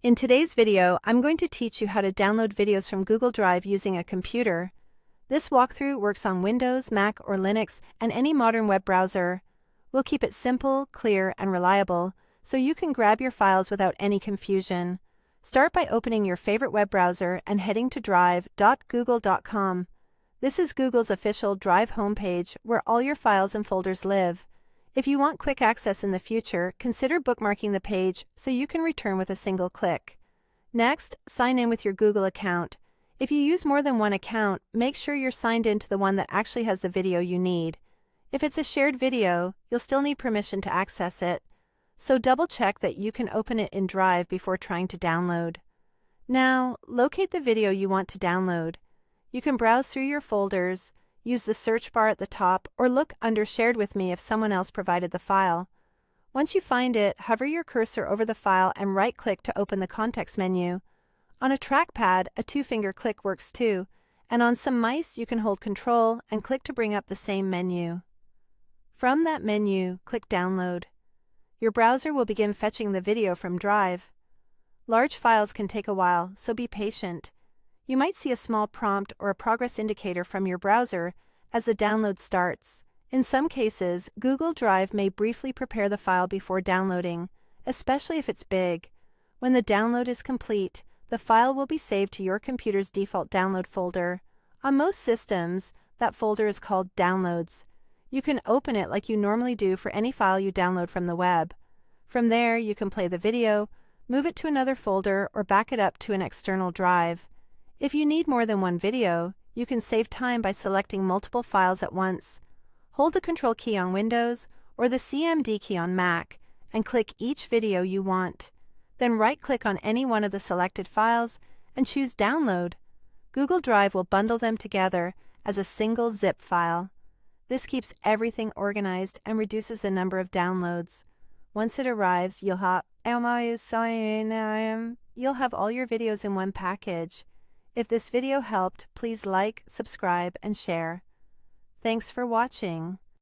In today's video, I'm going to teach you how to download videos from Google Drive using a computer. This walkthrough works on Windows, Mac, or Linux, and any modern web browser. We'll keep it simple, clear, and reliable, so you can grab your files without any confusion. Start by opening your favorite web browser and heading to drive.google.com. This is Google's official Drive homepage where all your files and folders live. If you want quick access in the future, consider bookmarking the page so you can return with a single click. Next, sign in with your Google account. If you use more than one account, make sure you're signed in to the one that actually has the video you need. If it's a shared video, you'll still need permission to access it, so double-check that you can open it in Drive before trying to download. Now, locate the video you want to download. You can browse through your folders, use the search bar at the top, or look under Shared with Me if someone else provided the file. Once you find it, hover your cursor over the file and right-click to open the context menu. On a trackpad, a two-finger click works too, and on some mice you can hold Control and click to bring up the same menu. From that menu, click Download. Your browser will begin fetching the video from Drive. Large files can take a while, so be patient. You might see a small prompt or a progress indicator from your browser as the download starts. In some cases, Google Drive may briefly prepare the file before downloading, especially if it's big. When the download is complete, the file will be saved to your computer's default download folder. On most systems, that folder is called Downloads. You can open it like you normally do for any file you download from the web. From there, you can play the video, move it to another folder, or back it up to an external drive. If you need more than one video, you can save time by selecting multiple files at once. Hold the Control key on Windows or the CMD key on Mac and click each video you want. Then right-click on any one of the selected files and choose Download. Google Drive will bundle them together as a single zip file. This keeps everything organized and reduces the number of downloads. Once it arrives, you'll have all your videos in one package. If this video helped, please like, subscribe, and share. Thanks for watching.